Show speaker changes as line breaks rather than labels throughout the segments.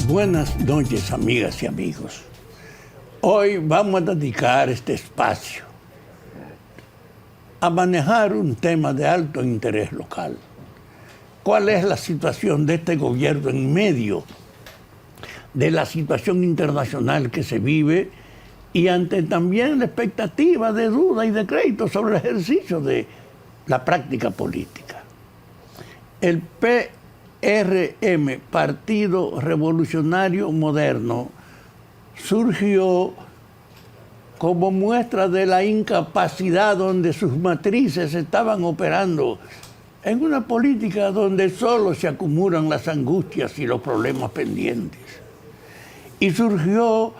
Buenas noches, amigas y amigos. Hoy vamos a dedicar este espacio a manejar un tema de alto interés local. ¿Cuál es la situación de este gobierno en medio de la situación internacional que se vive y ante también la expectativa de duda y de crédito sobre el ejercicio de la práctica política? El PRM, Partido Revolucionario Moderno, surgió como muestra de la incapacidad donde sus matrices estaban operando en una política donde solo se acumulan las angustias y los problemas pendientes. Y surgió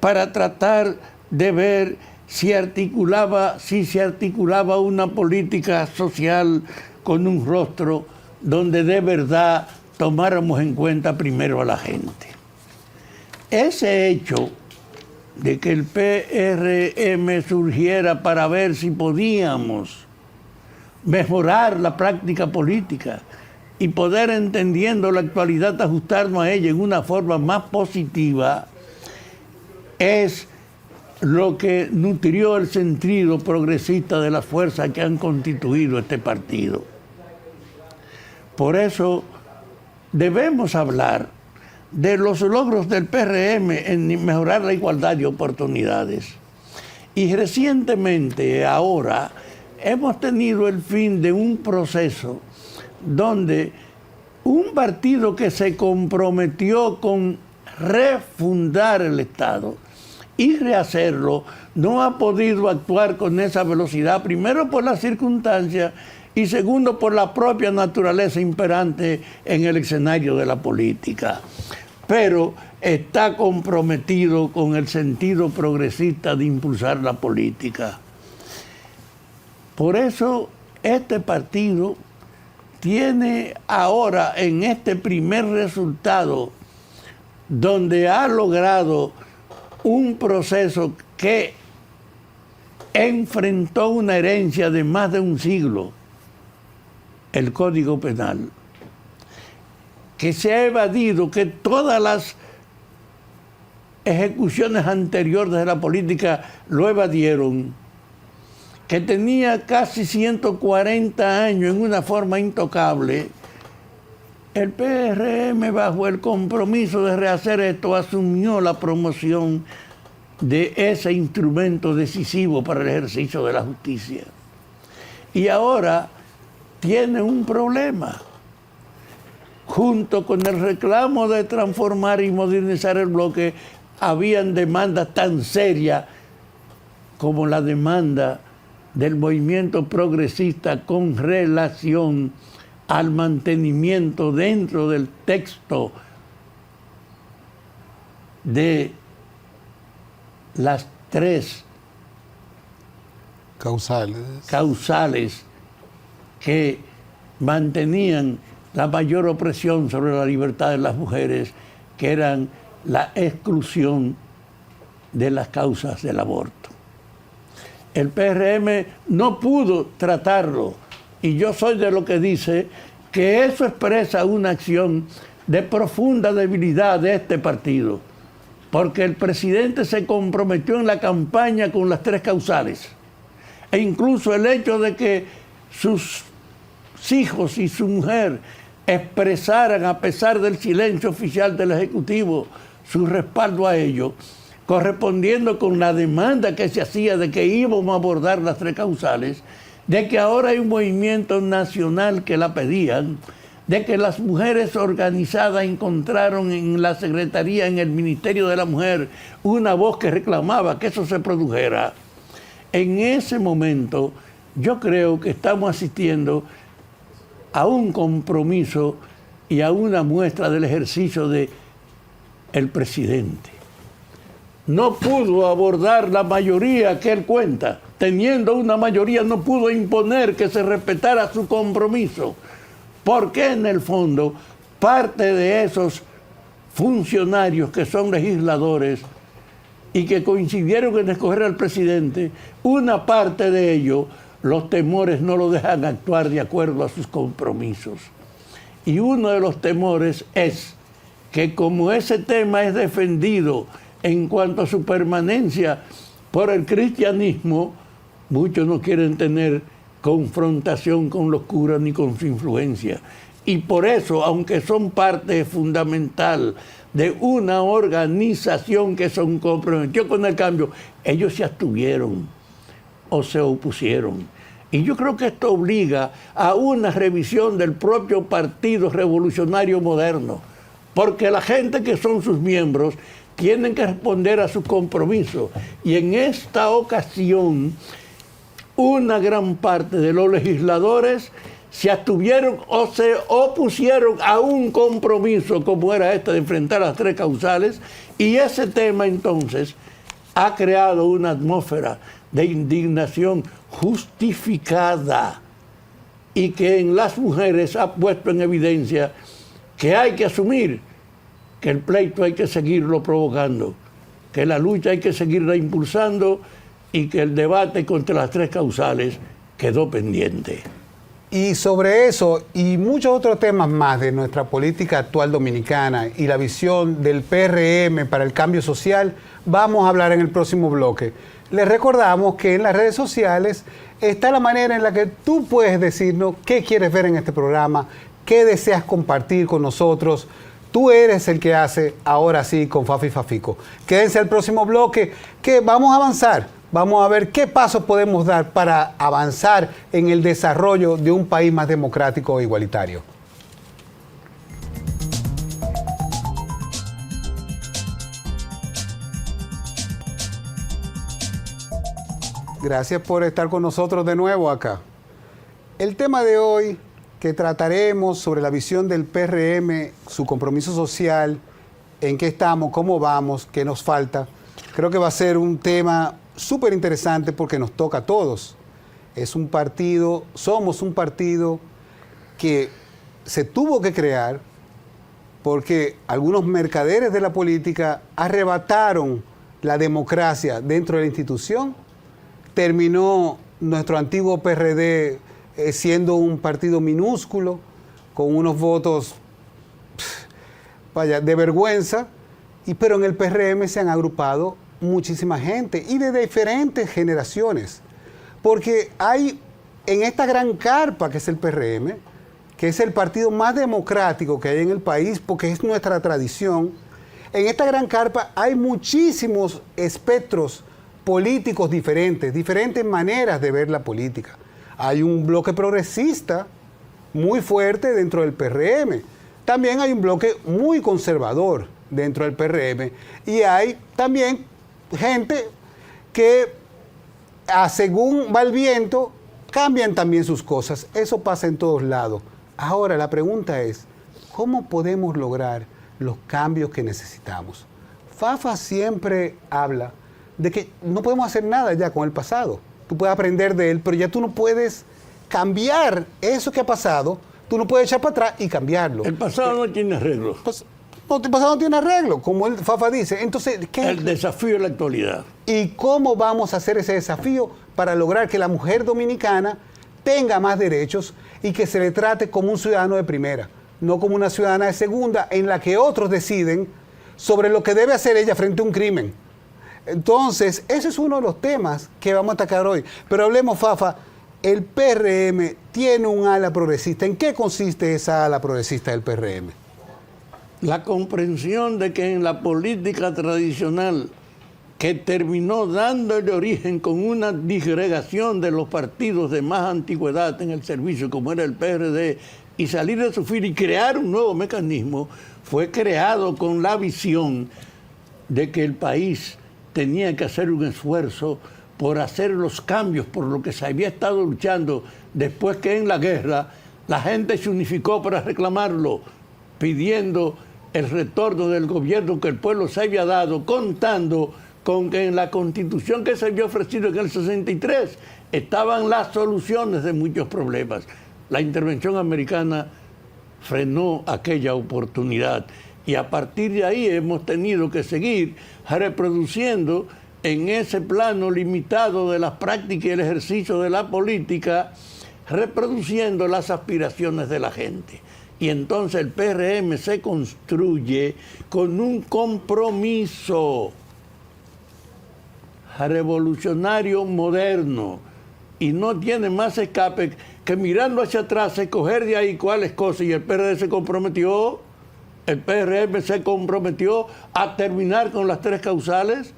para tratar de ver si se articulaba una política social con un rostro donde de verdad tomáramos en cuenta primero a la gente. Ese hecho de que el PRM surgiera para ver si podíamos mejorar la práctica política y poder, entendiendo la actualidad, ajustarnos a ella en una forma más positiva, es lo que nutrió el sentido progresista de las fuerzas que han constituido este partido. Por eso debemos hablar de los logros del PRM en mejorar la igualdad de oportunidades. Y recientemente, ahora, hemos tenido el fin de un proceso donde un partido que se comprometió con refundar el Estado y rehacerlo, no ha podido actuar con esa velocidad, primero por las circunstancias y segundo por la propia naturaleza imperante en el escenario de la política. Pero está comprometido con el sentido progresista de impulsar la política. Por eso este partido tiene ahora, en este primer resultado, donde ha logrado un proceso que enfrentó una herencia de más de un siglo, el Código Penal, que se ha evadido, que todas las ejecuciones anteriores de la política lo evadieron, que tenía casi 140 años en una forma intocable. El PRM, bajo el compromiso de rehacer esto, asumió la promoción de ese instrumento decisivo para el ejercicio de la justicia. Y ahora tiene un problema. Junto con el reclamo de transformar y modernizar el bloque, habían demandas tan serias como la demanda del movimiento progresista con relación al mantenimiento dentro del texto de las tres causales que mantenían la mayor opresión sobre la libertad de las mujeres, que eran la exclusión de las causas del aborto. El PRM no pudo tratarlo, y yo soy de lo que dice que eso expresa una acción de profunda debilidad de este partido, porque el presidente se comprometió en la campaña con las tres causales, e incluso el hecho de que sus hijos y su mujer expresaran, a pesar del silencio oficial del Ejecutivo, su respaldo a ello, correspondiendo con la demanda que se hacía de que íbamos a abordar las tres causales, de que ahora hay un movimiento nacional que la pedían, de que las mujeres organizadas encontraron en la Secretaría, en el Ministerio de la Mujer, una voz que reclamaba que eso se produjera. En ese momento, yo creo que estamos asistiendo a un compromiso y a una muestra del ejercicio del presidente. No pudo abordar la mayoría que él cuenta. Teniendo una mayoría, no pudo imponer que se respetara su compromiso. Porque en el fondo, parte de esos funcionarios que son legisladores y que coincidieron en escoger al presidente, una parte de ellos, los temores no lo dejan actuar de acuerdo a sus compromisos. Y uno de los temores es que como ese tema es defendido en cuanto a su permanencia por el cristianismo, muchos no quieren tener confrontación con los curas ni con su influencia. Y por eso, aunque son parte fundamental de una organización que se comprometió con el cambio, ellos se abstuvieron o se opusieron. Y yo creo que esto obliga a una revisión del propio Partido Revolucionario Moderno, porque la gente que son sus miembros tienen que responder a sus compromisos. Y en esta ocasión, una gran parte de los legisladores se abstuvieron o se opusieron a un compromiso como era este de enfrentar las tres causales, y ese tema entonces ha creado una atmósfera de indignación justificada y que en las mujeres ha puesto en evidencia que hay que asumir que el pleito hay que seguirlo provocando, que la lucha hay que seguirla impulsando y que el debate contra las tres causales quedó pendiente.
Y sobre eso y muchos otros temas más de nuestra política actual dominicana y la visión del PRM para el cambio social, vamos a hablar en el próximo bloque. Les recordamos que en las redes sociales está la manera en la que tú puedes decirnos qué quieres ver en este programa, qué deseas compartir con nosotros. Tú eres el que hace ahora sí con Fafa y Fafico. Quédense al próximo bloque que vamos a avanzar. Vamos a ver qué pasos podemos dar para avanzar en el desarrollo de un país más democrático e igualitario. Gracias por estar con nosotros de nuevo acá. El tema de hoy que trataremos sobre la visión del PRM, su compromiso social, en qué estamos, cómo vamos, qué nos falta, creo que va a ser un tema súper interesante porque nos toca a todos. Somos un partido que se tuvo que crear porque algunos mercaderes de la política arrebataron la democracia dentro de la institución. Terminó nuestro antiguo PRD siendo un partido minúsculo, con unos votos de vergüenza, pero en el PRM se han agrupado muchísima gente y de diferentes generaciones, porque hay en esta gran carpa que es el PRM, que es el partido más democrático que hay en el país, porque es nuestra tradición, en esta gran carpa hay muchísimos espectros políticos diferentes maneras de ver la política. Hay un bloque progresista muy fuerte dentro del PRM, también hay un bloque muy conservador dentro del PRM y hay también gente que según va el viento cambian también sus cosas. Eso pasa en todos lados. Ahora la pregunta es, ¿cómo podemos lograr los cambios que necesitamos? Fafa siempre habla de que no podemos hacer nada ya con el pasado. Tú puedes aprender de él, pero ya tú no puedes cambiar eso que ha pasado. Tú no puedes echar para atrás y cambiarlo.
El pasado no tiene arreglo.
El pasado no tiene arreglo, como el Fafa dice. Entonces,
el desafío es la actualidad.
¿Y cómo vamos a hacer ese desafío para lograr que la mujer dominicana tenga más derechos y que se le trate como un ciudadano de primera, no como una ciudadana de segunda en la que otros deciden sobre lo que debe hacer ella frente a un crimen? Entonces, ese es uno de los temas que vamos a atacar hoy. Pero hablemos, Fafa, el PRM tiene un ala progresista. ¿En qué consiste esa ala progresista del PRM?
La comprensión de que en la política tradicional, que terminó dándole origen con una disgregación de los partidos de más antigüedad en el servicio, como era el PRD, y salir de su fila y crear un nuevo mecanismo, fue creado con la visión de que el país tenía que hacer un esfuerzo por hacer los cambios por lo que se había estado luchando después que en la guerra la gente se unificó para reclamarlo, pidiendo el retorno del gobierno que el pueblo se había dado, contando con que en la Constitución que se había ofrecido en el 63 estaban las soluciones de muchos problemas. La intervención americana frenó aquella oportunidad y a partir de ahí hemos tenido que seguir reproduciendo en ese plano limitado de las prácticas y el ejercicio de la política, reproduciendo las aspiraciones de la gente. Y entonces el PRM se construye con un compromiso revolucionario moderno y no tiene más escape que mirando hacia atrás, escoger de ahí cuáles cosas. Y el PRD se comprometió, el PRM se comprometió a terminar con las 3 causales,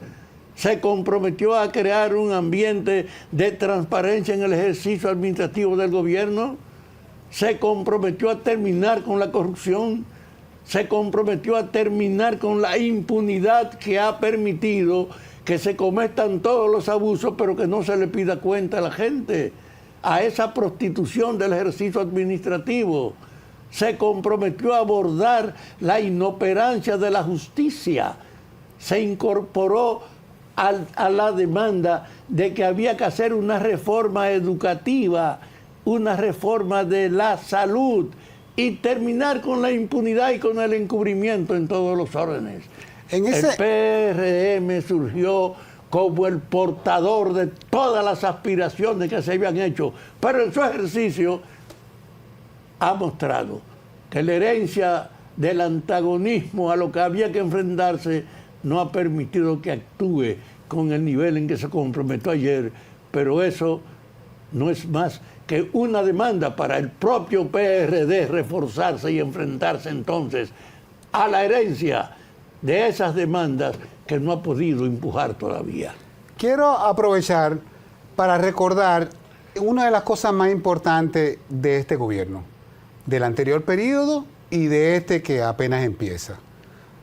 se comprometió a crear un ambiente de transparencia en el ejercicio administrativo del gobierno, se comprometió a terminar con la corrupción, se comprometió a terminar con la impunidad que ha permitido que se cometan todos los abusos, pero que no se le pida cuenta a la gente, a esa prostitución del ejercicio administrativo. Se comprometió a abordar la inoperancia de la justicia, se incorporó a la demanda de que había que hacer una reforma educativa, una reforma de la salud y terminar con la impunidad y con el encubrimiento en todos los órdenes. El PRM surgió como el portador de todas las aspiraciones que se habían hecho, pero en su ejercicio ha mostrado que la herencia del antagonismo a lo que había que enfrentarse no ha permitido que actúe con el nivel en que se comprometió ayer, pero eso no es más que una demanda para el propio PRD reforzarse y enfrentarse entonces a la herencia de esas demandas que no ha podido empujar todavía.
Quiero aprovechar para recordar una de las cosas más importantes de este gobierno, del anterior periodo y de este que apenas empieza.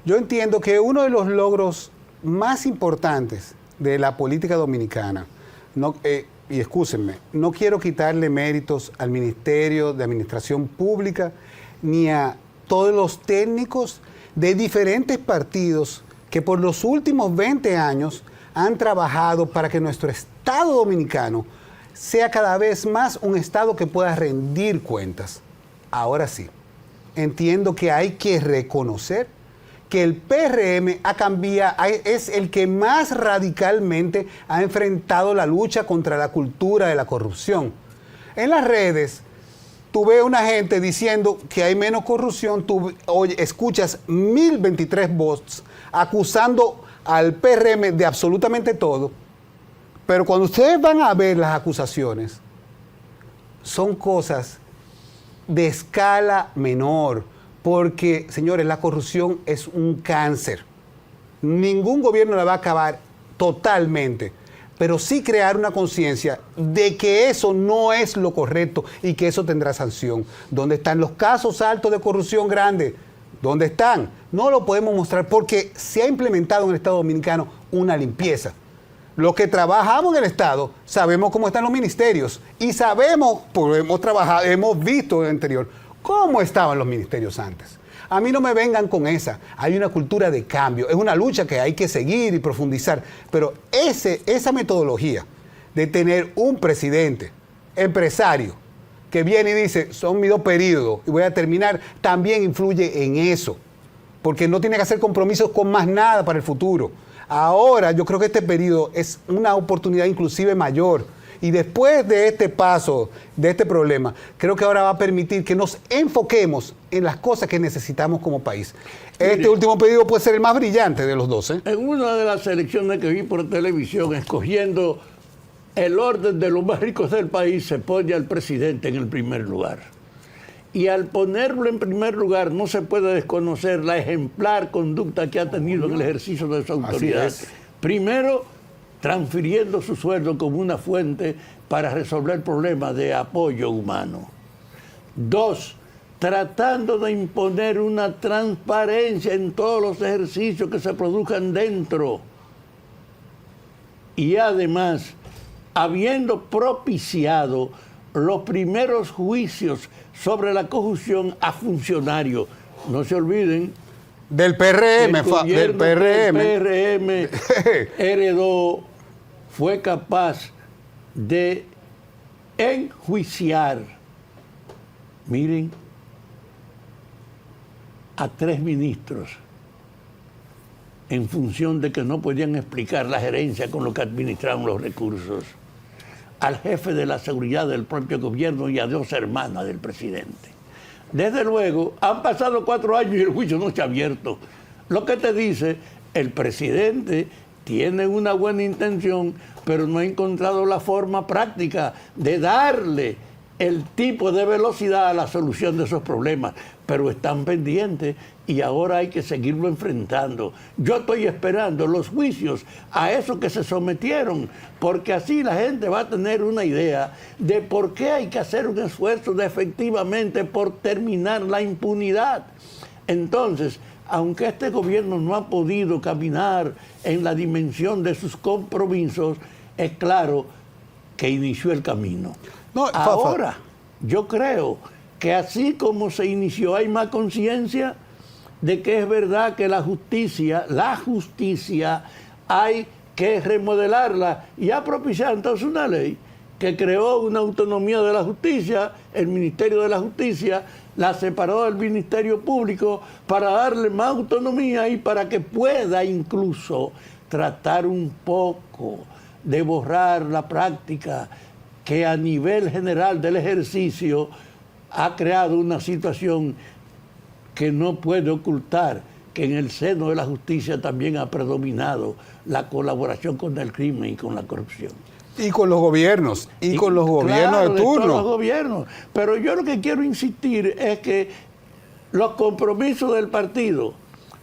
Yo entiendo que uno de los logros más importantes de la política dominicana, y excúsenme, no quiero quitarle méritos al Ministerio de Administración Pública ni a todos los técnicos de diferentes partidos que por los últimos 20 años han trabajado para que nuestro Estado dominicano sea cada vez más un Estado que pueda rendir cuentas. Ahora sí, entiendo que hay que reconocer que el PRM es el que más radicalmente ha enfrentado la lucha contra la cultura de la corrupción. En las redes, tú ves una gente diciendo que hay menos corrupción, tú escuchas 1023 votos acusando al PRM de absolutamente todo, pero cuando ustedes van a ver las acusaciones, son cosas de escala menor, porque, señores, la corrupción es un cáncer. Ningún gobierno la va a acabar totalmente, pero sí crear una conciencia de que eso no es lo correcto y que eso tendrá sanción. ¿Dónde están los casos altos de corrupción grande? ¿Dónde están? No lo podemos mostrar porque se ha implementado en el Estado Dominicano una limpieza. Los que trabajamos en el Estado sabemos cómo están los ministerios y sabemos, porque hemos trabajado, hemos visto en el anterior, cómo estaban los ministerios antes. A mí no me vengan con esa. Hay una cultura de cambio. Es una lucha que hay que seguir y profundizar. Pero esa metodología de tener un presidente empresario que viene y dice, son mis 2 periodos y voy a terminar, también influye en eso. Porque no tiene que hacer compromisos con más nada para el futuro. Ahora yo creo que este periodo es una oportunidad inclusive mayor. Y después de este paso, de este problema, creo que ahora va a permitir que nos enfoquemos en las cosas que necesitamos como país. Este último periodo puede ser el más brillante de los 2.
En una de las elecciones que vi por televisión, escogiendo el orden de los más ricos del país, se pone al presidente en el primer lugar. Y al ponerlo en primer lugar, no se puede desconocer la ejemplar conducta que ha tenido en el ejercicio de su autoridad. Primero, transfiriendo su sueldo como una fuente para resolver problemas de apoyo humano. 2, tratando de imponer una transparencia en todos los ejercicios que se produzcan dentro. Y además, habiendo propiciado los primeros juicios sobre la corrupción a funcionarios. No se olviden
del PRM,
el PRM heredó, fue capaz de enjuiciar, miren, a 3 ministros en función de que no podían explicar la gerencia con lo que administraban los recursos, al jefe de la seguridad del propio gobierno y a 2 hermanas del presidente. Desde luego, han pasado 4 años y el juicio no se ha abierto. Lo que te dice, el presidente tiene una buena intención, pero no ha encontrado la forma práctica de darle el tipo de velocidad a la solución de esos problemas. Pero están pendientes y ahora hay que seguirlo enfrentando. Yo estoy esperando los juicios a esos que se sometieron, porque así la gente va a tener una idea de por qué hay que hacer un esfuerzo de efectivamente por terminar la impunidad. Entonces, aunque este gobierno no ha podido caminar en la dimensión de sus compromisos, es claro que inició el camino.
No,
ahora, yo creo que así como se inició, hay más conciencia de que es verdad que la justicia hay que remodelarla, y ha propiciado entonces una ley que creó una autonomía de la justicia, el Ministerio de la Justicia la separó del Ministerio Público para darle más autonomía y para que pueda incluso tratar un poco de borrar la práctica que a nivel general del ejercicio ha creado una situación que no puede ocultar que en el seno de la justicia también ha predominado la colaboración con el crimen y con la corrupción.
Y con los gobiernos, con los gobiernos
claro,
de turno.
Todos los gobiernos. Pero yo lo que quiero insistir es que los compromisos del partido,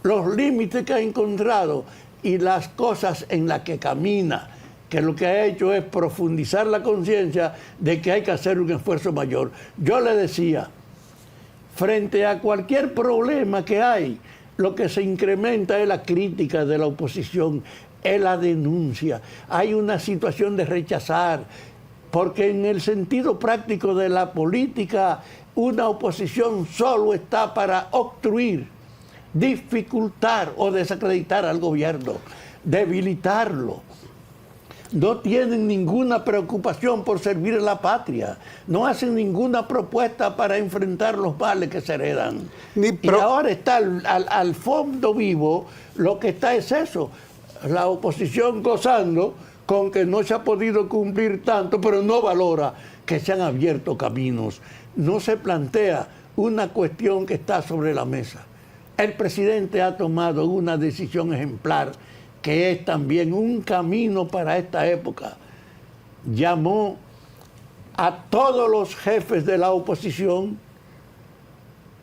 los límites que ha encontrado y las cosas en las que camina, que lo que ha hecho es profundizar la conciencia de que hay que hacer un esfuerzo mayor. Yo le decía, frente a cualquier problema que hay, lo que se incrementa es la crítica de la oposición, es la denuncia. Hay una situación de rechazar, porque en el sentido práctico de la política, una oposición solo está para obstruir, dificultar o desacreditar al gobierno, debilitarlo. No tienen ninguna preocupación por servir a la patria, no hacen ninguna propuesta para enfrentar los males que se heredan. Y ahora está al fondo vivo, lo que está es eso, la oposición gozando con que no se ha podido cumplir tanto, pero no valora que se han abierto caminos. No se plantea una cuestión que está sobre la mesa. El presidente ha tomado una decisión ejemplar, que es también un camino para esta época. Llamó a todos los jefes de la oposición,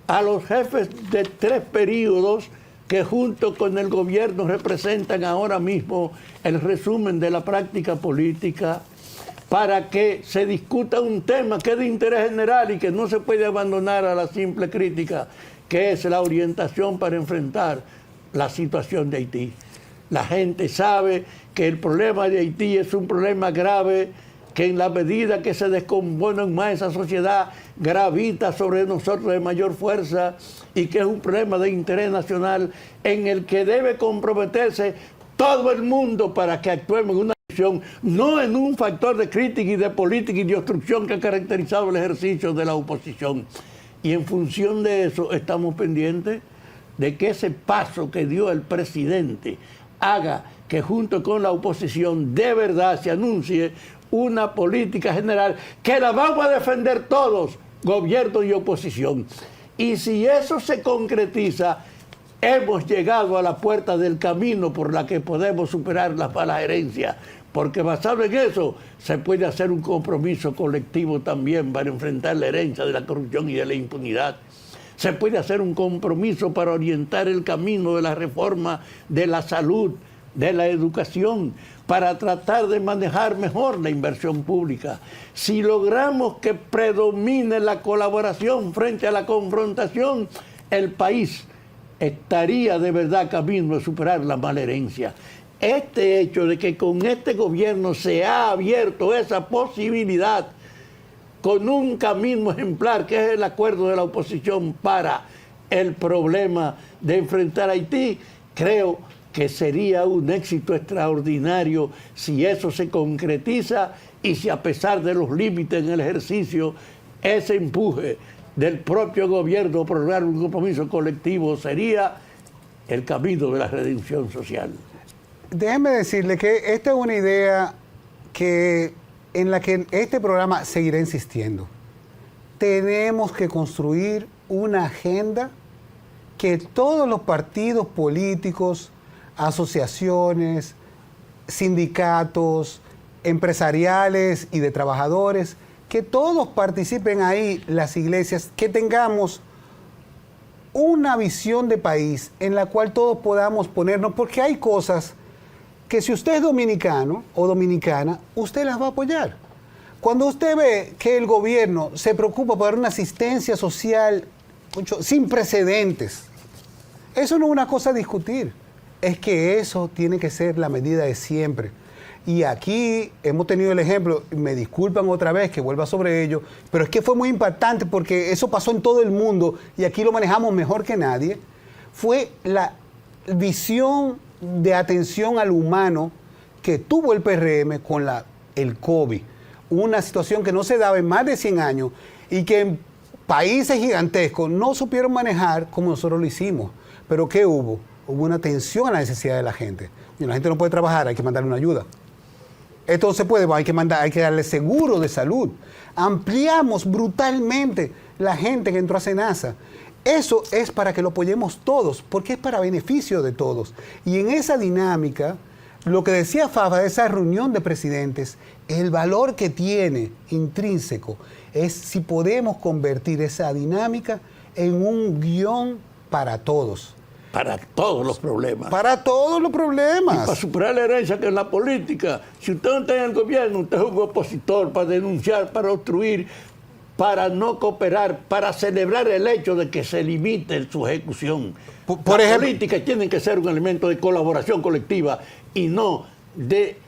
a los jefes de 3 períodos que junto con el gobierno representan ahora mismo el resumen de la práctica política, para que se discuta un tema que es de interés general y que no se puede abandonar a la simple crítica, que es la orientación para enfrentar la situación de Haití. La gente sabe que el problema de Haití es un problema grave, que en la medida que se descompone más esa sociedad, gravita sobre nosotros de mayor fuerza, y que es un problema de interés nacional en el que debe comprometerse todo el mundo para que actuemos en una dirección, no en un factor de crítica y de política y de obstrucción que ha caracterizado el ejercicio de la oposición. Y en función de eso estamos pendientes de que ese paso que dio el presidente haga que junto con la oposición de verdad se anuncie una política general que la vamos a defender todos, gobierno y oposición. Y si eso se concretiza, hemos llegado a la puerta del camino por la que podemos superar las malas herencias, porque basado en eso se puede hacer un compromiso colectivo también para enfrentar la herencia de la corrupción y de la impunidad. Se puede hacer un compromiso para orientar el camino de la reforma de la salud, de la educación, para tratar de manejar mejor la inversión pública. Si logramos que predomine la colaboración frente a la confrontación, el país estaría de verdad camino a superar la mala herencia. Este hecho de que con este gobierno se ha abierto esa posibilidad con un camino ejemplar, que es el acuerdo de la oposición para el problema de enfrentar a Haití, creo que sería un éxito extraordinario si eso se concretiza y si a pesar de los límites en el ejercicio, ese empuje del propio gobierno por lograr un compromiso colectivo sería el camino de la redención social.
Déjeme decirle que esta es una idea en la que este programa seguirá insistiendo. Tenemos que construir una agenda que todos los partidos políticos, asociaciones, sindicatos, empresariales y de trabajadores, que todos participen ahí, las iglesias, que tengamos una visión de país en la cual todos podamos ponernos, porque hay cosas que si usted es dominicano o dominicana, usted las va a apoyar. Cuando usted ve que el gobierno se preocupa por una asistencia social sin precedentes, eso no es una cosa a discutir, es que eso tiene que ser la medida de siempre. Y aquí hemos tenido el ejemplo, me disculpan otra vez que vuelva sobre ello, pero es que fue muy impactante porque eso pasó en todo el mundo y aquí lo manejamos mejor que nadie. Fue la visión de atención al humano que tuvo el PRM con el COVID. Una situación que no se daba en más de 100 años y que en países gigantescos no supieron manejar como nosotros lo hicimos. Pero ¿qué hubo? Hubo una atención a la necesidad de la gente. Y la gente no puede trabajar, hay que mandarle una ayuda. Esto no se puede, hay que darle seguro de salud. Ampliamos brutalmente la gente que entró a SENASA. Eso es para que lo apoyemos todos, porque es para beneficio de todos. Y en esa dinámica, lo que decía Fafa de esa reunión de presidentes, el valor que tiene intrínseco es si podemos convertir esa dinámica en un guión para todos.
Para todos los problemas.
Para todos los problemas.
Y para superar la herencia que es la política. Si usted no está en el gobierno, usted es un opositor para denunciar, para obstruir, para no cooperar, para celebrar el hecho de que se limite su ejecución.
Por ejemplo,
políticas tienen que ser un elemento de colaboración colectiva y no de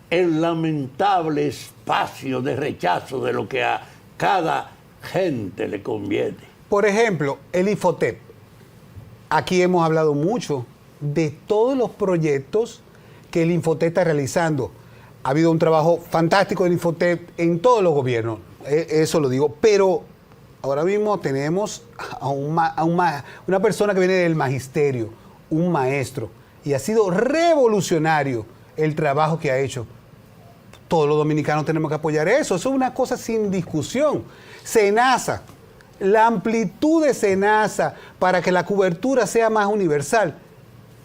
el lamentable espacio de rechazo de lo que a cada gente le conviene.
Por ejemplo, el Infotep. Aquí hemos hablado mucho de todos los proyectos que el Infotep está realizando. Ha habido un trabajo fantástico del Infotep en todos los gobiernos, eso lo digo, pero ahora mismo tenemos a una persona que viene del magisterio, un maestro, y ha sido revolucionario el trabajo que ha hecho. Todos los dominicanos tenemos que apoyar eso es una cosa sin discusión. SENASA. La amplitud de SENASA para que la cobertura sea más universal.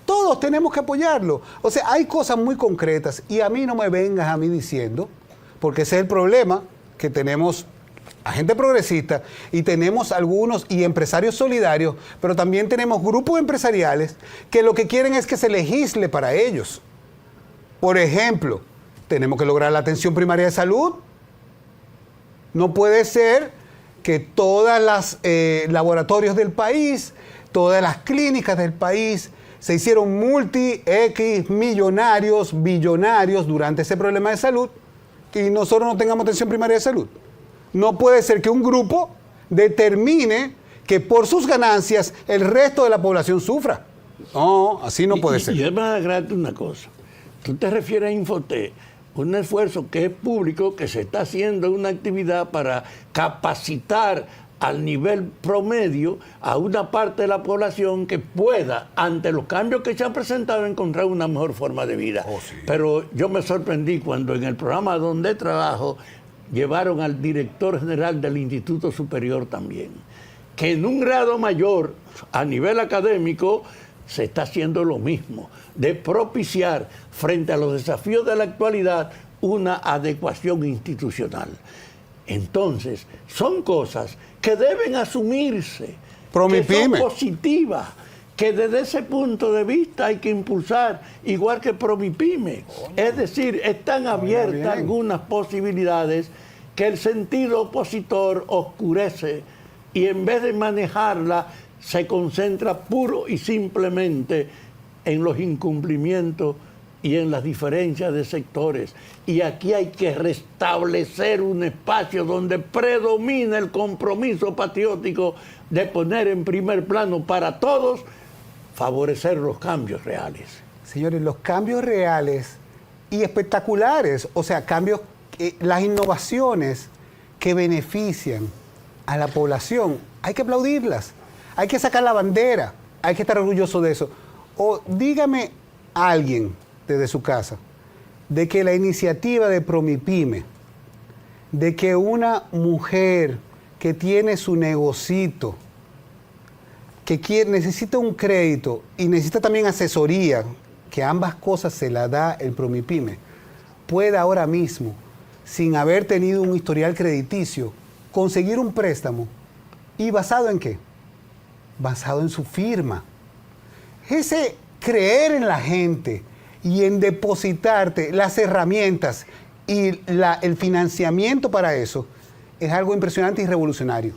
Todos tenemos que apoyarlo. O sea, hay cosas muy concretas y a mí no me vengas a mí diciendo, porque ese es el problema, que tenemos a gente progresista y tenemos algunos y empresarios solidarios, pero también tenemos grupos empresariales que lo que quieren es que se legisle para ellos. Por ejemplo, tenemos que lograr la atención primaria de salud. No puede ser que todas las laboratorios del país, todas las clínicas del país se hicieron multi-X millonarios, billonarios durante ese problema de salud y nosotros no tengamos atención primaria de salud. No puede ser que un grupo determine que por sus ganancias el resto de la población sufra. No, así no puede ser.
Y además agregarte una cosa. Tú te refieres a Infotep, un esfuerzo que es público, que se está haciendo una actividad para capacitar al nivel promedio a una parte de la población que pueda, ante los cambios que se han presentado, encontrar una mejor forma de vida.
Oh, sí.
Pero yo me sorprendí cuando en el programa donde trabajo llevaron al director general del Instituto Superior también, que en un grado mayor, a nivel académico, se está haciendo lo mismo, de propiciar frente a los desafíos de la actualidad una adecuación institucional. Entonces, son cosas que deben asumirse, que son positivas, que desde ese punto de vista hay que impulsar, igual que Promipyme. Es decir, están abiertas algunas posibilidades que el sentido opositor oscurece y en vez de manejarla, se concentra puro y simplemente en los incumplimientos y en las diferencias de sectores. Y aquí hay que restablecer un espacio donde predomina el compromiso patriótico de poner en primer plano para todos, favorecer los cambios reales.
Señores, los cambios reales y espectaculares, o sea, cambios, las innovaciones que benefician a la población, hay que aplaudirlas. Hay que sacar la bandera, hay que estar orgulloso de eso. O dígame a alguien desde su casa de que la iniciativa de Promipyme, de que una mujer que tiene su negocito que necesita un crédito y necesita también asesoría, que ambas cosas se la da el Promipyme, pueda ahora mismo, sin haber tenido un historial crediticio, conseguir un préstamo. ¿Y basado en qué? Basado en su firma. Ese creer en la gente y en depositarte las herramientas y el financiamiento para eso es algo impresionante y revolucionario.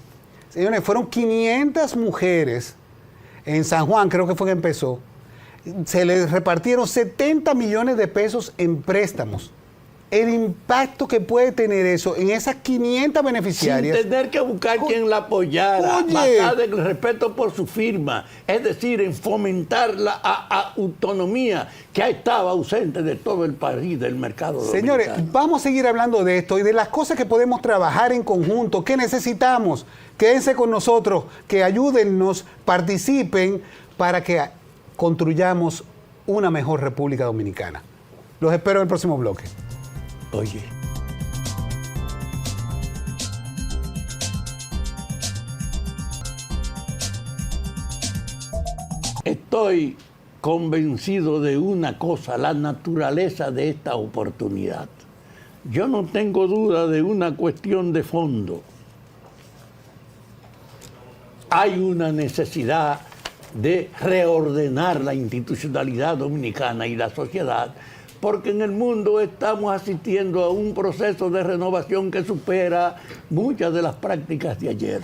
Señores, fueron 500 mujeres en San Juan, creo que fue que empezó. Se les repartieron 70 millones de pesos en préstamos. El impacto que puede tener eso en esas 500 beneficiarias.
Sin tener que buscar quien la apoyara, basada en el respeto por su firma, es decir, en fomentar la autonomía que estaba ausente de todo el país, del mercado dominicano.
Señores, vamos a seguir hablando de esto y de las cosas que podemos trabajar en conjunto, que necesitamos. Quédense con nosotros, que ayúdennos, participen para que construyamos una mejor República Dominicana. Los espero en el próximo bloque.
Oye, estoy convencido de una cosa, la naturaleza de esta oportunidad. Yo no tengo duda de una cuestión de fondo. Hay una necesidad de reordenar la institucionalidad dominicana y la sociedad, porque en el mundo estamos asistiendo a un proceso de renovación que supera muchas de las prácticas de ayer.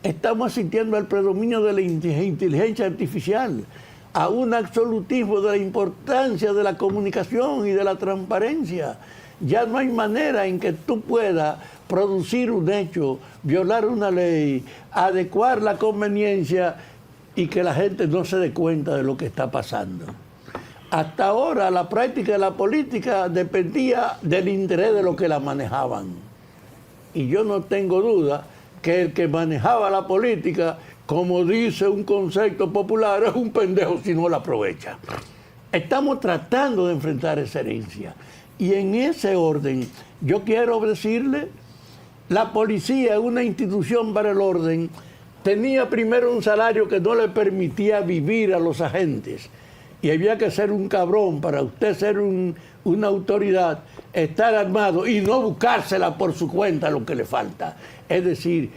Estamos asistiendo al predominio de la inteligencia artificial, a un absolutismo de la importancia de la comunicación y de la transparencia. Ya no hay manera en que tú puedas producir un hecho, violar una ley, adecuar la conveniencia y que la gente no se dé cuenta de lo que está pasando. Hasta ahora la práctica de la política dependía del interés de los que la manejaban. Y yo no tengo duda que el que manejaba la política, como dice un concepto popular, es un pendejo si no la aprovecha. Estamos tratando de enfrentar esa herencia. Y en ese orden, yo quiero decirle, la policía, una institución para el orden, tenía primero un salario que no le permitía vivir a los agentes. Y había que ser un cabrón para usted ser una autoridad, estar armado y no buscársela por su cuenta lo que le falta. Es decir,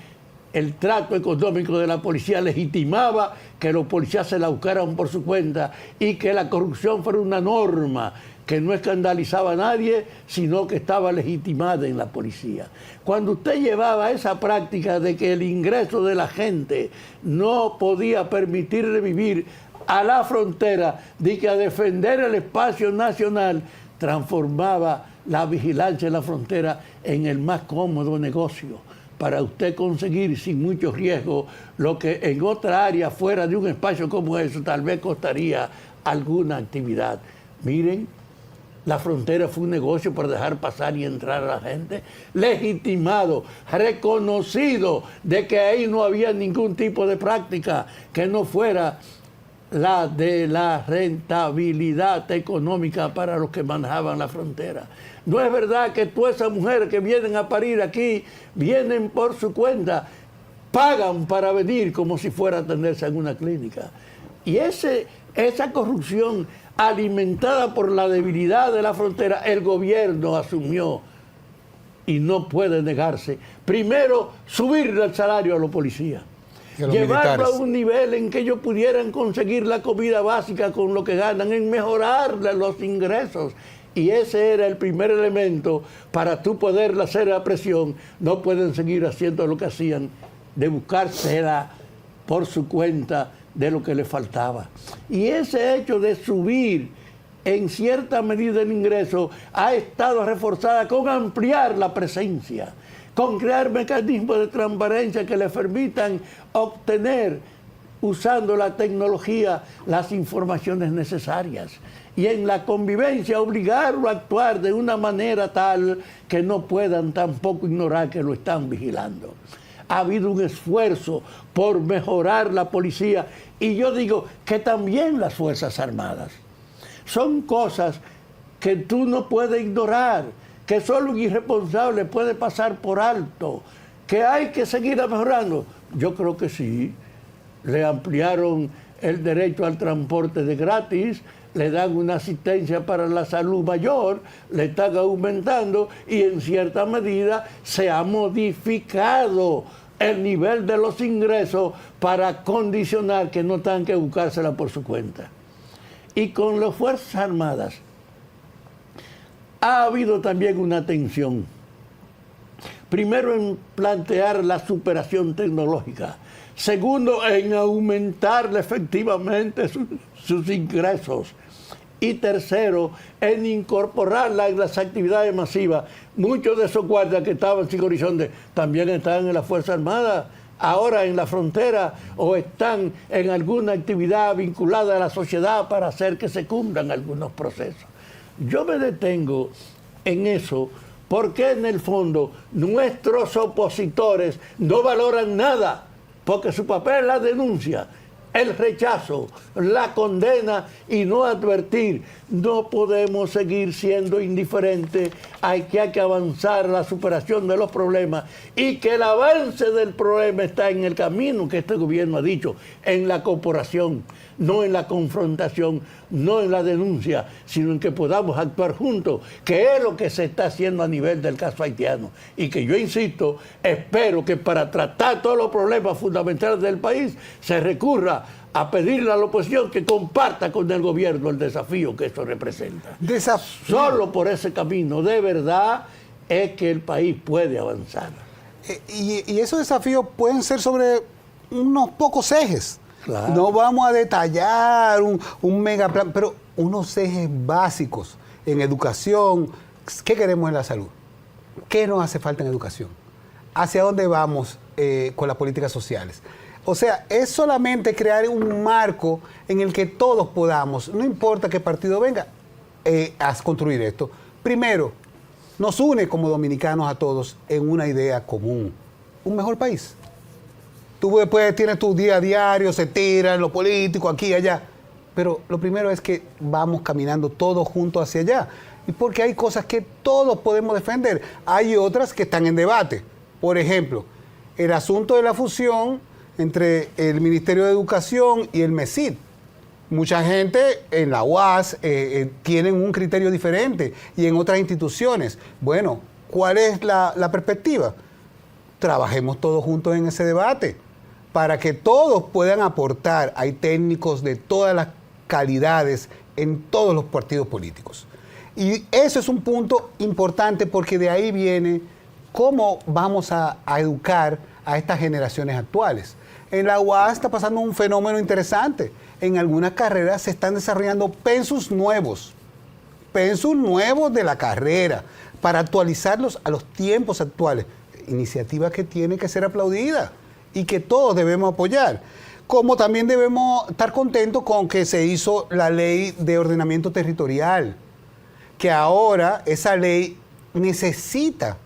el trato económico de la policía legitimaba que los policías se la buscaran por su cuenta y que la corrupción fuera una norma que no escandalizaba a nadie, sino que estaba legitimada en la policía. Cuando usted llevaba esa práctica de que el ingreso de la gente no podía permitirle vivir a la frontera, de que a defender el espacio nacional, transformaba la vigilancia en la frontera en el más cómodo negocio para usted conseguir sin mucho riesgo lo que en otra área fuera de un espacio como eso tal vez costaría alguna actividad. Miren, la frontera fue un negocio para dejar pasar y entrar a la gente, legitimado, reconocido de que ahí no había ningún tipo de práctica que no fuera la de la rentabilidad económica para los que manejaban la frontera. No es verdad que todas esas mujeres que vienen a parir aquí, vienen por su cuenta, pagan para venir como si fuera a atenderse en una clínica. Y esa corrupción alimentada por la debilidad de la frontera, el gobierno asumió y no puede negarse. Primero, subirle el salario a los policías. Llevarlo a un nivel en que ellos pudieran conseguir la comida básica con lo que ganan, en mejorarle los ingresos. Y ese era el primer elemento para tú poder hacer la presión. No pueden seguir haciendo lo que hacían, de buscársela por su cuenta de lo que les faltaba. Y ese hecho de subir en cierta medida el ingreso ha estado reforzada con ampliar la presencia, con crear mecanismos de transparencia que les permitan obtener, usando la tecnología, las informaciones necesarias. Y en la convivencia obligarlo a actuar de una manera tal que no puedan tampoco ignorar que lo están vigilando. Ha habido un esfuerzo por mejorar la policía y yo digo que también las Fuerzas Armadas. Son cosas que tú no puedes ignorar, que solo un irresponsable puede pasar por alto, que hay que seguir mejorando. Yo creo que sí. le ampliaron el derecho al transporte de gratis, le dan una asistencia para la salud mayor, le están aumentando y en cierta medida se ha modificado el nivel de los ingresos para condicionar que no tengan que buscársela por su cuenta. Y con las Fuerzas Armadas ha habido también una tensión. Primero, en plantear la superación tecnológica. Segundo, en aumentarle efectivamente sus ingresos. Y tercero, en incorporarla en las actividades masivas. Muchos de esos guardias que estaban sin horizonte también están en la Fuerza Armada, ahora en la frontera, o están en alguna actividad vinculada a la sociedad para hacer que se cumplan algunos procesos. Yo me detengo en eso porque en el fondo nuestros opositores no valoran nada, porque su papel es la denuncia, el rechazo, la condena y no advertir. No podemos seguir siendo indiferentes. Hay que avanzar a la superación de los problemas y que el avance del problema está en el camino que este gobierno ha dicho, en la cooperación, no en la confrontación, no en la denuncia, sino en que podamos actuar juntos, que es lo que se está haciendo a nivel del caso haitiano. Y que yo insisto, espero que para tratar todos los problemas fundamentales del país se recurra a pedirle a la oposición que comparta con el gobierno el desafío que esto representa. Solo por ese camino, de verdad, es que el país puede avanzar.
Y esos desafíos pueden ser sobre unos pocos ejes.
Claro.
No vamos a detallar un megaplan, pero unos ejes básicos en educación. ¿Qué queremos en la salud? ¿Qué nos hace falta en educación? ¿Hacia dónde vamos con las políticas sociales? O sea, es solamente crear un marco en el que todos podamos, no importa qué partido venga, a construir esto. Primero, nos une como dominicanos a todos en una idea común, un mejor país. Tú después tienes tu día a diario, se tiran los políticos aquí y allá, pero lo primero es que vamos caminando todos juntos hacia allá, y porque hay cosas que todos podemos defender, hay otras que están en debate. Por ejemplo, el asunto de la fusión entre el Ministerio de Educación y el MESID. Mucha gente en la UAS tienen un criterio diferente y en otras instituciones. Bueno, ¿cuál es la perspectiva? Trabajemos todos juntos en ese debate para que todos puedan aportar. Hay técnicos de todas las calidades en todos los partidos políticos. Y eso es un punto importante porque de ahí viene cómo vamos a educar a estas generaciones actuales. En la UAS está pasando un fenómeno interesante. En algunas carreras se están desarrollando pensus nuevos de la carrera, para actualizarlos a los tiempos actuales. Iniciativa que tiene que ser aplaudida y que todos debemos apoyar. Como también debemos estar contentos con que se hizo la ley de ordenamiento territorial, que ahora esa ley necesita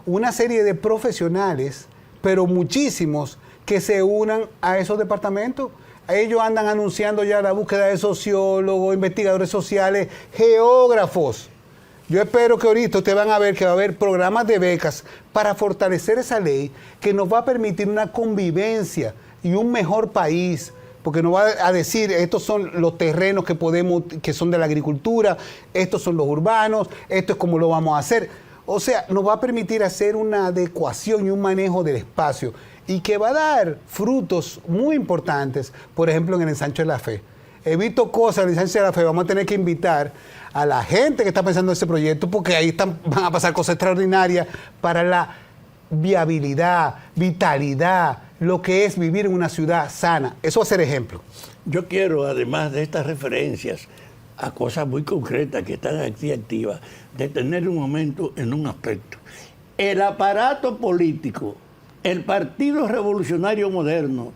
una serie de profesionales, pero muchísimos, que se unan a esos departamentos. Ellos andan anunciando ya la búsqueda de sociólogos, investigadores sociales, geógrafos. Yo espero que ahorita ustedes van a ver que va a haber programas de becas para fortalecer esa ley que nos va a permitir una convivencia y un mejor país, porque nos va a decir, estos son los terrenos que son de la agricultura, estos son los urbanos, esto es cómo lo vamos a hacer. O sea, nos va a permitir hacer una adecuación y un manejo del espacio y que va a dar frutos muy importantes, por ejemplo, en el ensanche de la fe. He visto cosas en el ensanche de la fe, vamos a tener que invitar a la gente que está pensando en ese proyecto, porque ahí van a pasar cosas extraordinarias para la viabilidad, vitalidad, lo que es vivir en una ciudad sana. Eso va a ser ejemplo.
Yo quiero, además de estas referencias a cosas muy concretas que están aquí activas, detener un momento en un aspecto. El aparato político, el Partido Revolucionario Moderno,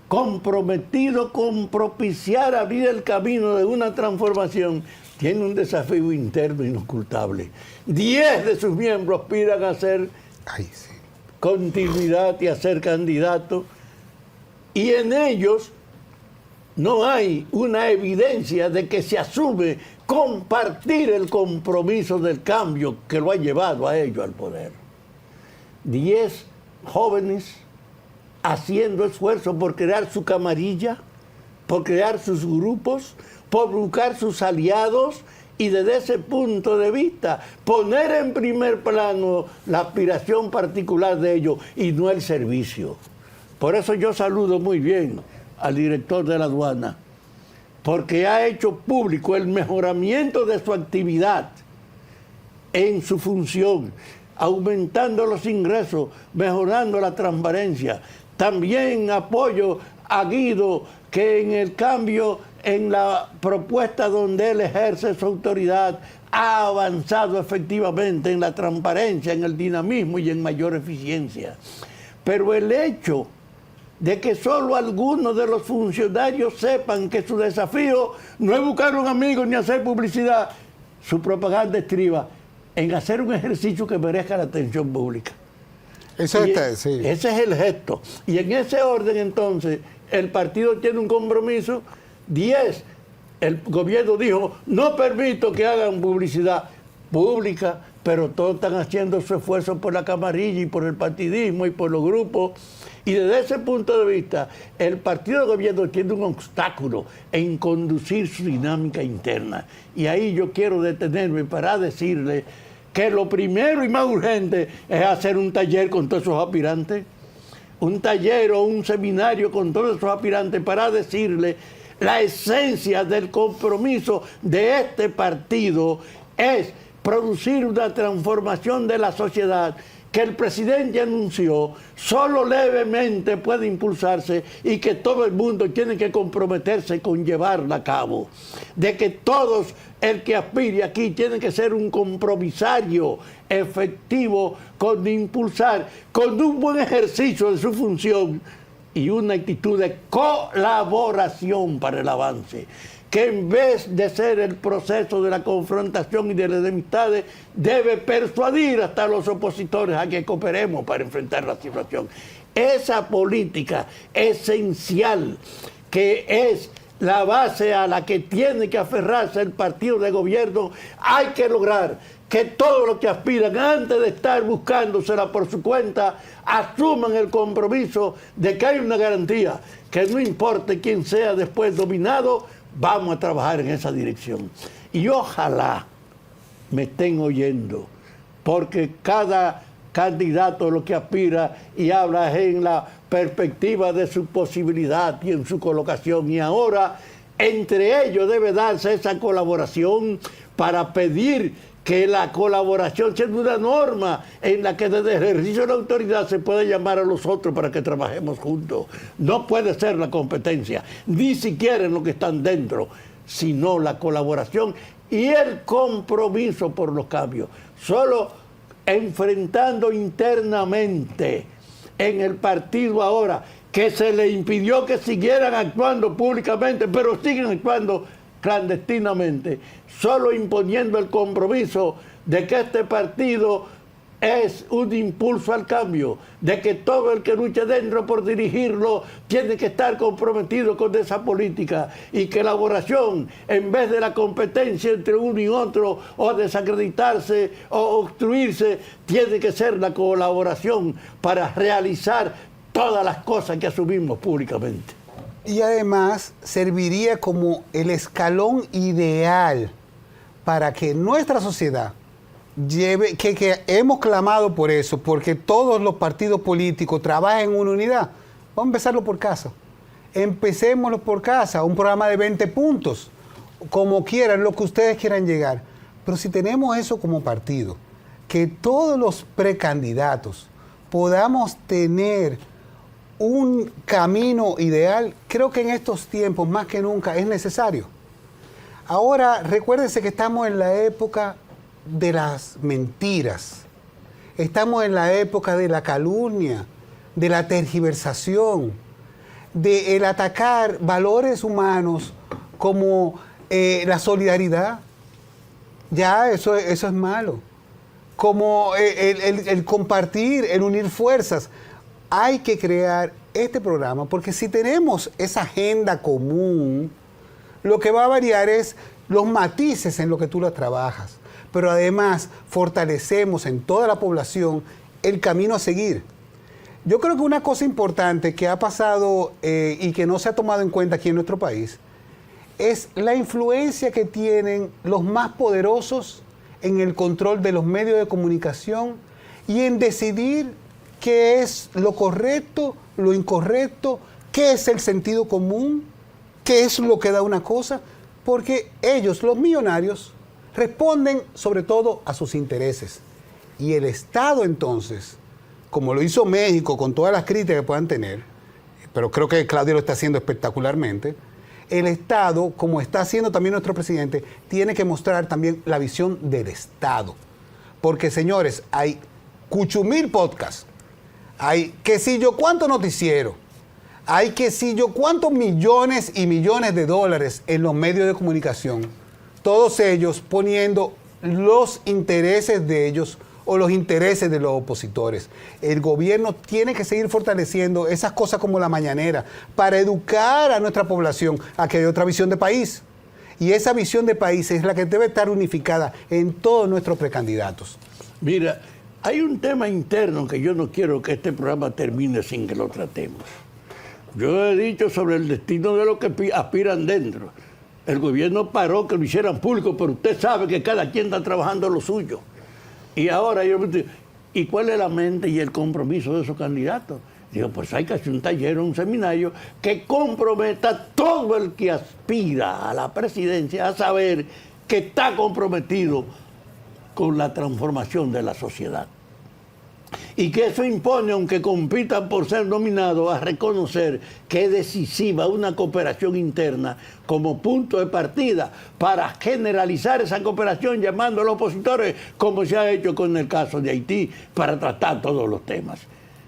comprometido con propiciar, abrir el camino de una transformación, tiene un desafío interno inocultable. 10 de sus miembros aspiran a hacer continuidad y a ser candidatos, y en ellos no hay una evidencia de que se asume compartir el compromiso del cambio que lo ha llevado a ellos al poder. 10 jóvenes haciendo esfuerzos por crear su camarilla, por crear sus grupos, por buscar sus aliados y desde ese punto de vista poner en primer plano la aspiración particular de ellos y no el servicio. Por eso yo saludo muy bien al director de la aduana, porque ha hecho público el mejoramiento de su actividad en su función, aumentando los ingresos, mejorando la transparencia. También apoyo a Guido, que en el cambio, en la propuesta donde él ejerce su autoridad, ha avanzado efectivamente en la transparencia, en el dinamismo y en mayor eficiencia. Pero el hecho de que solo algunos de los funcionarios sepan que su desafío no es buscar un amigo ni hacer publicidad, su propaganda estriba en hacer un ejercicio que merezca la atención pública.
Eso está, sí.
Ese es el gesto. Y en ese orden, entonces, el partido tiene un compromiso. 10, el gobierno dijo, no permito que hagan publicidad pública, pero todos están haciendo su esfuerzo por la camarilla y por el partidismo y por los grupos. Y desde ese punto de vista, el partido de gobierno tiene un obstáculo en conducir su dinámica interna. Y ahí yo quiero detenerme para decirle que lo primero y más urgente es hacer un taller con todos esos aspirantes, un taller o un seminario con todos esos aspirantes para decirle la esencia del compromiso de este partido es producir una transformación de la sociedad que el presidente anunció solo levemente puede impulsarse y que todo el mundo tiene que comprometerse con llevarla a cabo. De que todos, el que aspire aquí, tiene que ser un compromisario efectivo con impulsar, con un buen ejercicio de su función y una actitud de colaboración para el avance, que en vez de ser el proceso de la confrontación y de las enemistades, debe persuadir hasta a los opositores a que cooperemos para enfrentar la situación. Esa política esencial, que es la base a la que tiene que aferrarse el partido de gobierno, hay que lograr que todos los que aspiran, antes de estar buscándosela por su cuenta, asuman el compromiso de que hay una garantía, que no importe quién sea después dominado, vamos a trabajar en esa dirección. Y ojalá me estén oyendo, porque cada candidato lo que aspira y habla es en la perspectiva de su posibilidad y en su colocación. Y ahora, entre ellos debe darse esa colaboración para pedir que la colaboración sea una norma en la que desde el ejercicio de la autoridad se puede llamar a los otros para que trabajemos juntos. No puede ser la competencia, ni siquiera en lo que están dentro, sino la colaboración y el compromiso por los cambios. Solo enfrentando internamente en el partido ahora, que se le impidió que siguieran actuando públicamente, pero siguen actuando clandestinamente, solo imponiendo el compromiso de que este partido es un impulso al cambio, de que todo el que luche dentro por dirigirlo tiene que estar comprometido con esa política y que la elaboración, en vez de la competencia entre uno y otro o desacreditarse o obstruirse, tiene que ser la colaboración para realizar todas las cosas que asumimos públicamente.
Y además serviría como el escalón ideal para que nuestra sociedad lleve, que hemos clamado por eso, porque todos los partidos políticos trabajan en una unidad. Vamos a empezarlo por casa. Empecémoslo por casa, un programa de 20 puntos, como quieran, lo que ustedes quieran llegar. Pero si tenemos eso como partido, que todos los precandidatos podamos tener un camino ideal, creo que en estos tiempos más que nunca es necesario. Ahora, recuérdense que estamos en la época de las mentiras, estamos en la época de la calumnia, de la tergiversación, de el atacar valores humanos como la solidaridad. Ya eso es malo. Como el compartir, el unir fuerzas. Hay que crear este programa, porque si tenemos esa agenda común, lo que va a variar es los matices en lo que tú la trabajas, pero además fortalecemos en toda la población el camino a seguir. Yo creo que una cosa importante que ha pasado y que no se ha tomado en cuenta aquí en nuestro país es la influencia que tienen los más poderosos en el control de los medios de comunicación y en decidir qué es lo correcto, lo incorrecto, qué es el sentido común, qué es lo que da una cosa, porque ellos, los millonarios, responden sobre todo a sus intereses. Y el Estado entonces, como lo hizo México con todas las críticas que puedan tener, pero creo que Claudia lo está haciendo espectacularmente, el Estado, como está haciendo también nuestro presidente, tiene que mostrar también la visión del Estado. Porque, señores, hay cuchumil podcasts, hay qué sé yo cuánto noticiero, hay qué sé yo cuántos millones y millones de dólares en los medios de comunicación, todos ellos poniendo los intereses de ellos o los intereses de los opositores. El gobierno tiene que seguir fortaleciendo esas cosas como la mañanera para educar a nuestra población a que hay otra visión de país. Y esa visión de país es la que debe estar unificada en todos nuestros precandidatos.
Mira, hay un tema interno que yo no quiero que este programa termine sin que lo tratemos. Yo he dicho sobre el destino de los que aspiran dentro. El gobierno paró que lo hicieran público, pero usted sabe que cada quien está trabajando lo suyo. Y ahora yo me digo, ¿y cuál es la mente y el compromiso de esos candidatos? Digo, pues hay que hacer un taller o un seminario que comprometa a todo el que aspira a la presidencia a saber que está comprometido con la transformación de la sociedad. Y que eso impone, aunque compitan por ser nominados, a reconocer que es decisiva una cooperación interna como punto de partida para generalizar esa cooperación llamando a los opositores, como se ha hecho con el caso de Haití, para tratar todos los temas.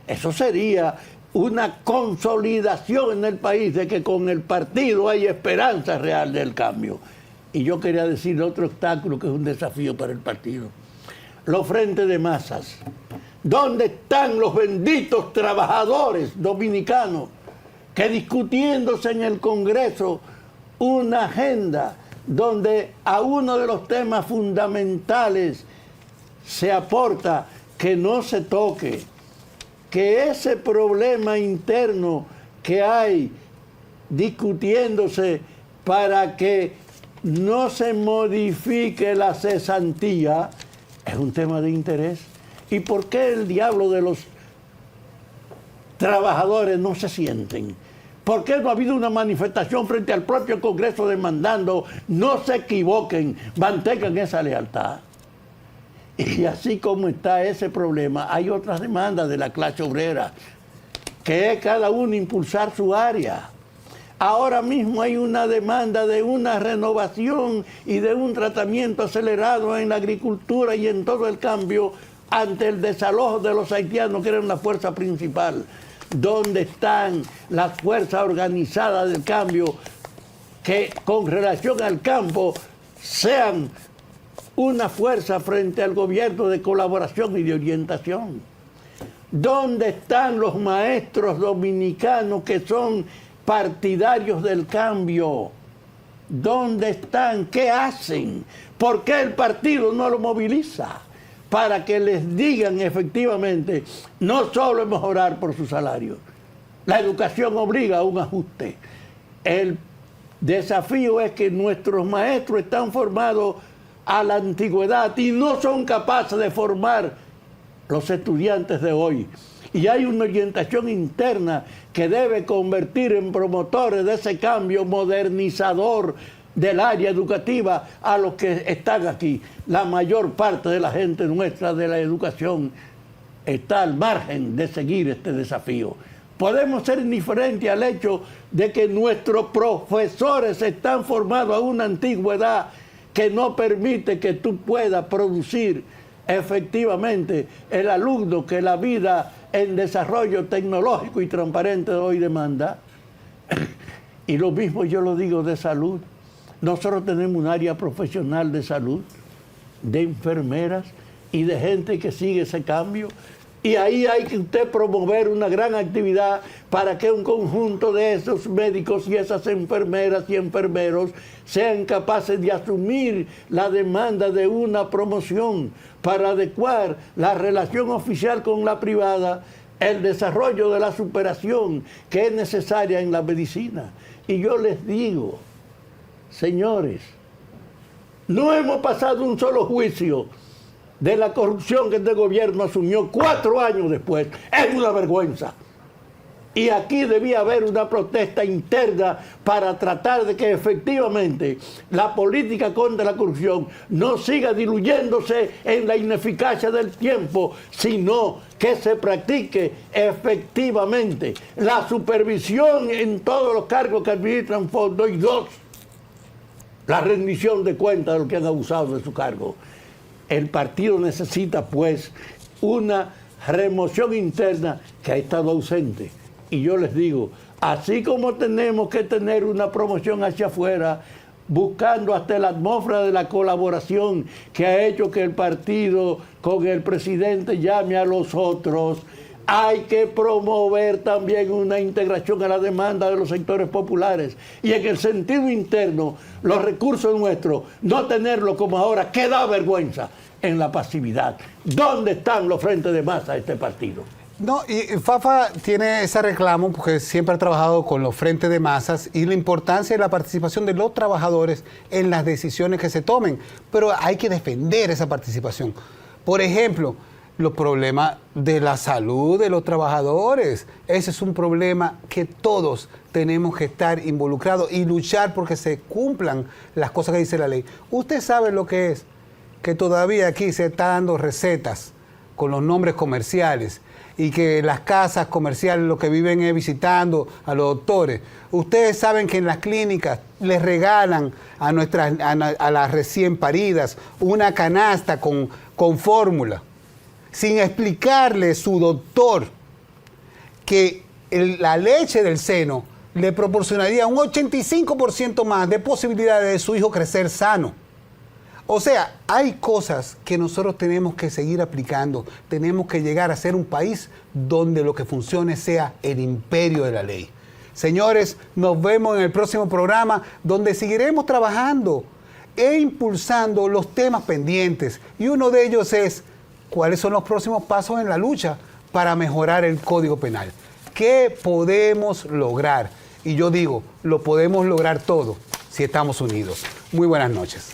Eso sería una consolidación en el país de que con el partido hay esperanza real del cambio. Y yo quería decir otro obstáculo que es un desafío para el partido. Los frentes de masas. ¿Dónde están los benditos trabajadores dominicanos que discutiéndose en el Congreso una agenda donde a uno de los temas fundamentales se aporta que no se toque, que ese problema interno que hay discutiéndose para que no se modifique la cesantía es un tema de interés? ¿Y por qué el diablo de los trabajadores no se sienten? ¿Por qué no ha habido una manifestación frente al propio Congreso demandando no se equivoquen, mantengan esa lealtad? Y así como está ese problema, hay otras demandas de la clase obrera, que es cada uno impulsar su área. Ahora mismo hay una demanda de una renovación y de un tratamiento acelerado en la agricultura y en todo el cambio ante el desalojo de los haitianos, que eran la fuerza principal. ¿Dónde están las fuerzas organizadas del cambio que con relación al campo sean una fuerza frente al gobierno de colaboración y de orientación? ¿Dónde están los maestros dominicanos que son partidarios del cambio? ¿Dónde están? ¿Qué hacen? ¿Por qué el partido no lo moviliza? Para que les digan efectivamente, no solo mejorar por su salario. La educación obliga a un ajuste. El desafío es que nuestros maestros están formados a la antigüedad y no son capaces de formar los estudiantes de hoy. Y hay una orientación interna que debe convertir en promotores de ese cambio modernizador del área educativa a los que están aquí. La mayor parte de la gente nuestra de la educación está al margen de seguir este desafío. Podemos ser indiferentes al hecho de que nuestros profesores están formados a una antigüedad que no permite que tú puedas producir efectivamente el alumno que la vida en desarrollo tecnológico y transparente de hoy demanda. Y lo mismo yo lo digo de salud. Nosotros tenemos un área profesional de salud, de enfermeras y de gente que sigue ese cambio. Y ahí hay que usted promover una gran actividad para que un conjunto de esos médicos y esas enfermeras y enfermeros sean capaces de asumir la demanda de una promoción para adecuar la relación oficial con la privada el desarrollo de la superación que es necesaria en la medicina. Y yo les digo, señores, no hemos pasado un solo juicio de la corrupción que este gobierno asumió 4 años después. Es una vergüenza. Y aquí debía haber una protesta interna para tratar de que efectivamente la política contra la corrupción no siga diluyéndose en la ineficacia del tiempo, sino que se practique efectivamente la supervisión en todos los cargos que administran fondos. Y 2, la rendición de cuentas de los que han abusado de su cargo. El partido necesita, pues, una remoción interna que ha estado ausente. Y yo les digo, así como tenemos que tener una promoción hacia afuera, buscando hasta la atmósfera de la colaboración que ha hecho que el partido con el presidente llame a los otros, hay que promover también una integración a la demanda de los sectores populares. Y en el sentido interno, los recursos nuestros, no tenerlos como ahora, que da vergüenza en la pasividad. ¿Dónde están los frentes de masa de este partido?
No, y Fafa tiene ese reclamo porque siempre ha trabajado con los frentes de masas y la importancia de la participación de los trabajadores en las decisiones que se tomen. Pero hay que defender esa participación. Por ejemplo, los problemas de la salud de los trabajadores. Ese es un problema que todos tenemos que estar involucrados y luchar porque se cumplan las cosas que dice la ley. Usted sabe lo que es, que todavía aquí se está dando recetas con los nombres comerciales y que las casas comerciales lo que viven es visitando a los doctores. Ustedes saben que en las clínicas les regalan a las recién paridas una canasta con fórmula, sin explicarle su doctor que la leche del seno le proporcionaría un 85% más de posibilidades de su hijo crecer sano. O sea, hay cosas que nosotros tenemos que seguir aplicando. Tenemos que llegar a ser un país donde lo que funcione sea el imperio de la ley. Señores, nos vemos en el próximo programa donde seguiremos trabajando e impulsando los temas pendientes. Y uno de ellos es cuáles son los próximos pasos en la lucha para mejorar el Código Penal. ¿Qué podemos lograr? Y yo digo, lo podemos lograr todo si estamos unidos. Muy buenas noches.